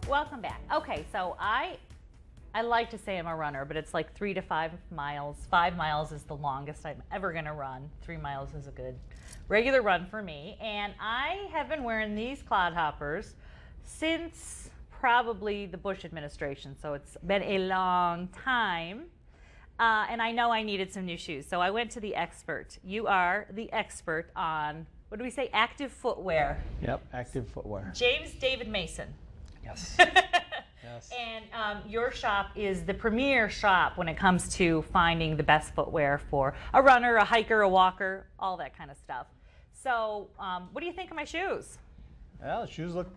Welcome back. Okay, so I like to say I'm a runner, but it's like 3 to 5 miles. 5 miles is the longest I'm ever gonna run. 3 miles is a good regular run for me. And I have been wearing these clodhoppers since probably the Bush administration. So it's been a long time. And I know I needed some new shoes. So I went to the expert. You are the expert on, what do we say, active footwear. Yep, active footwear. James David Mason. Yes. Yes. And your shop is the premier shop when it comes to finding the best footwear for a runner, a hiker, a walker, all that kind of stuff. So what do you think of my shoes? Well, the shoes look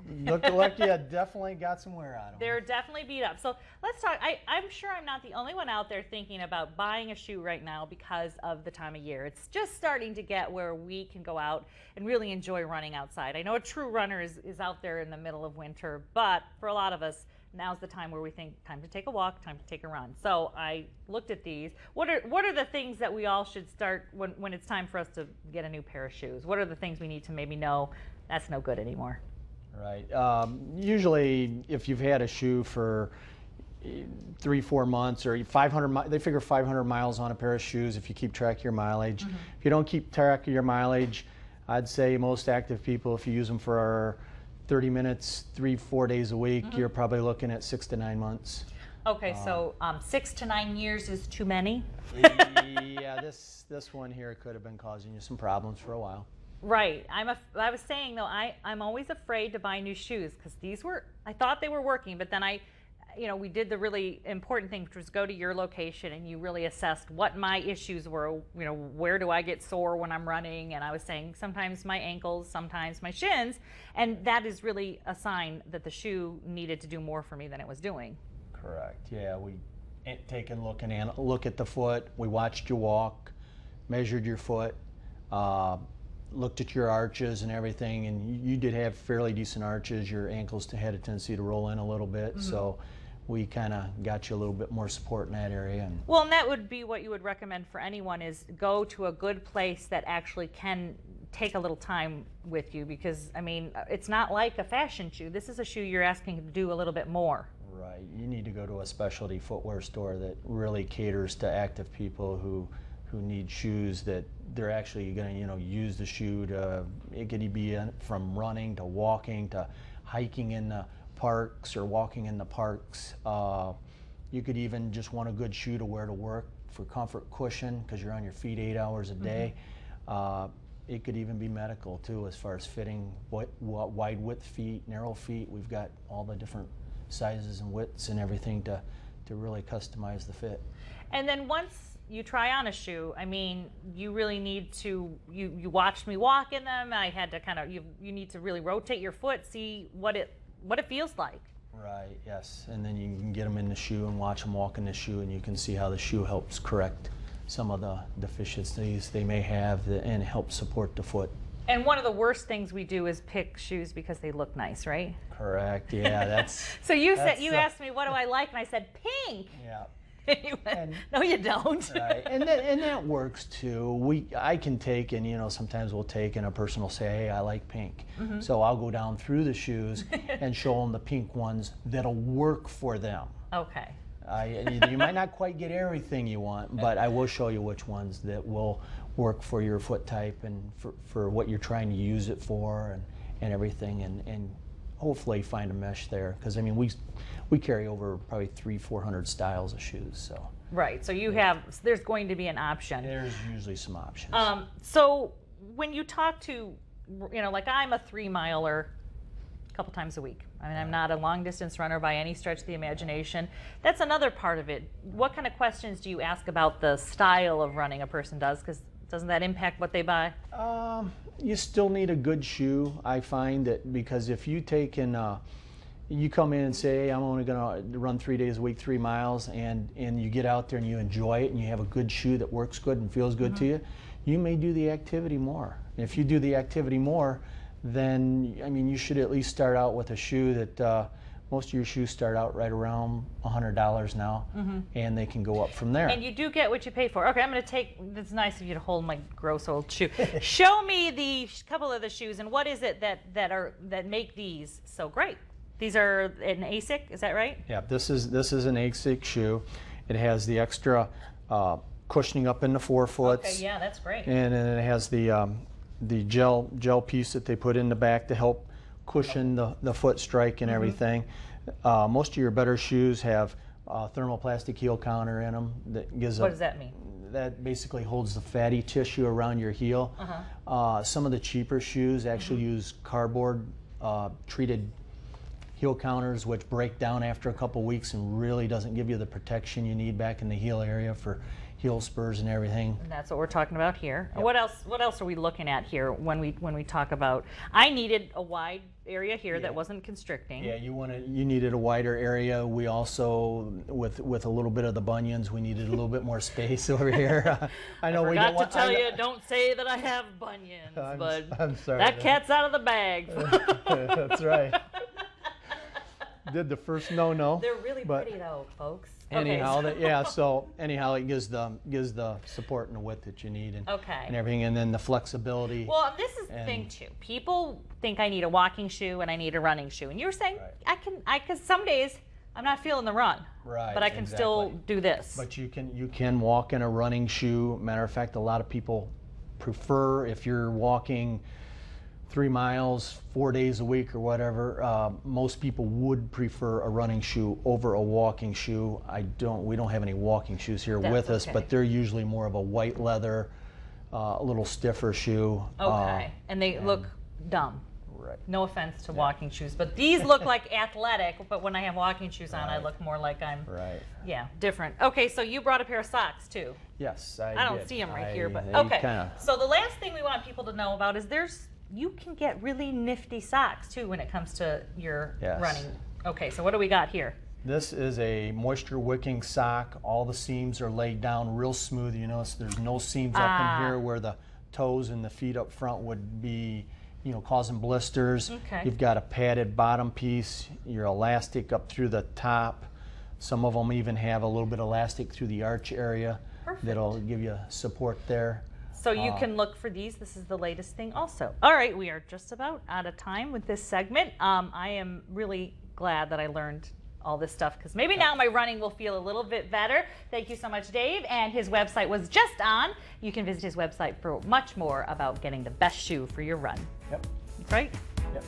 like you definitely got some wear on them. They're definitely beat up. So let's talk. I'm sure I'm not the only one out there thinking about buying a shoe right now because of the time of year. It's just starting to get where we can go out and really enjoy running outside. I know a true runner is out there in the middle of winter, but for a lot of us, now's the time where we think time to take a walk, time to take a run. So I looked at these. What are the things that we all should start when it's time for us to get a new pair of shoes? What are the things we need to maybe know that's no good anymore? Right. Usually, if you've had a shoe for 3-4 months or 500, they figure 500 miles on a pair of shoes if you keep track of your mileage. Mm-hmm. If you don't keep track of your mileage, I'd say most active people, if you use them for 30 minutes, 3-4 days a week, Mm-hmm. you're probably looking at 6 to 9 months. Okay, so 6 to 9 years is too many? Yeah, this one here could have been causing you some problems for a while. Right. I was saying though, I'm always afraid to buy new shoes because I thought they were working, but then we did the really important thing, which was go to your location and you really assessed what my issues were. Where do I get sore when I'm running? And I was saying sometimes my ankles, sometimes my shins, and that is really a sign that the shoe needed to do more for me than it was doing. Correct. Yeah, we take a look at the foot. We watched you walk, measured your foot, looked at your arches and everything, and you did have fairly decent arches. Your ankles had a tendency to roll in a little bit, Mm-hmm. so we kind of got you a little bit more support in that area. Well, and that would be what you would recommend for anyone is go to a good place that actually can take a little time with you because, it's not like a fashion shoe. This is a shoe you're asking to do a little bit more. Right. You need to go to a specialty footwear store that really caters to active people who need shoes that they're actually going to use the shoe to, it could be from running to walking to hiking in the parks or walking in the parks. You could even just want a good shoe to wear to work for comfort, cushion, because you're on your feet 8 hours a day. It could even be medical too, as far as fitting wide width feet, narrow feet. We've got all the different sizes and widths and everything to really customize the fit. And then once you try on a shoe, you really need to, you watched me walk in them. I had to you need to really rotate your foot, see what it feels like. Right, yes. And then you can get them in the shoe and watch them walk in the shoe, and you can see how the shoe helps correct some of the deficiencies they may have and help support the foot. And one of the worst things we do is pick shoes because they look nice, right? Correct, yeah, that's... So you asked me, what do I like? And I said, pink. Yeah. And you went, no, you don't. Right, and that works too. I can take, and sometimes we'll take, and a person will say, hey, I like pink. Mm-hmm. So I'll go down through the shoes and show them the pink ones that'll work for them. Okay. You might not quite get everything you want, but I will show you which ones that will work for your foot type and for what you're trying to use it for and everything, and hopefully find a mesh there, because we carry over probably 300-400 styles of shoes. So right, so there's going to be an option. There's usually some options. So when you talk to, like I'm a 3-miler a couple times a week. I'm not a long distance runner by any stretch of the imagination. That's another part of it. What kind of questions do you ask about the style of running a person does? Because doesn't that impact what they buy? You still need a good shoe, I find, that because if you take and you come in and say, hey, I'm only going to run 3 days a week, 3 miles, and you get out there and you enjoy it and you have a good shoe that works good and feels good to you, you may do the activity more. And if you do the activity more, then you should at least start out with a shoe that most of your shoes start out right around $100 now, and they can go up from there. And you do get what you pay for. Okay, I'm going to take, it's nice of you to hold my gross old shoe. Show me the couple of the shoes, and what is it that make these so great? These are an ASIC, is that right? Yeah, this is an ASIC shoe. It has the extra cushioning up in the forefoots. Okay, yeah, that's great. And then it has the gel piece that they put in the back to help cushion the foot strike and everything. Most of your better shoes have thermoplastic heel counter in them that gives What does that mean? that basically holds the fatty tissue around your heel. Some of the cheaper shoes actually use cardboard treated heel counters, which break down after a couple weeks and really doesn't give you the protection you need back in the heel area for heel spurs and everything. And that's what we're talking about here. Yep. What else are we looking at here when we talk about? I needed a wide area here that wasn't constricting. Yeah, you needed a wider area. We also, with a little bit of the bunions, we needed a little bit more space over here. I know we don't Forgot want to tell you, don't say that I have bunions, but I'm sorry. that cat's out of the bag. That's right. Did the first no. They're really but pretty though, folks. Anyhow, anyhow, it gives the support and the width that you need, and Okay. and everything, and then the flexibility. Well, this is the thing too. People think I need a walking shoe and I need a running shoe, and you're saying because some days I'm not feeling the run, Right, but I can still do this. But you can walk in a running shoe. Matter of fact, a lot of people prefer, if you're walking 3 miles 4 days a week or whatever, most people would prefer a running shoe over a walking shoe. We don't have any walking shoes here That's with us, okay. but they're usually more of a white leather, a little stiffer shoe. Okay, and they look dumb. Right. No offense to walking shoes, but these look like athletic, but when I have walking shoes on, I look more like I'm, Right. yeah, different. Okay, so you brought a pair of socks too. Yes, I don't see them right here, but they okay. kinda- So the last thing we want people to know about is you can get really nifty socks too when it comes to your Yes. running. Okay, so what do we got here? This is a moisture wicking sock. All the seams are laid down real smooth. You notice there's no seams up in here where the toes and the feet up front would be, causing blisters. Okay. You've got a padded bottom piece, your elastic up through the top. Some of them even have a little bit of elastic through the arch area. Perfect. That'll give you support there. So you can look for these. This is the latest thing also. All right, we are just about out of time with this segment. I am really glad that I learned all this stuff because maybe now my running will feel a little bit better. Thank you so much, Dave. And his website was just on. You can visit his website for much more about getting the best shoe for your run. Yep. Right? Yep.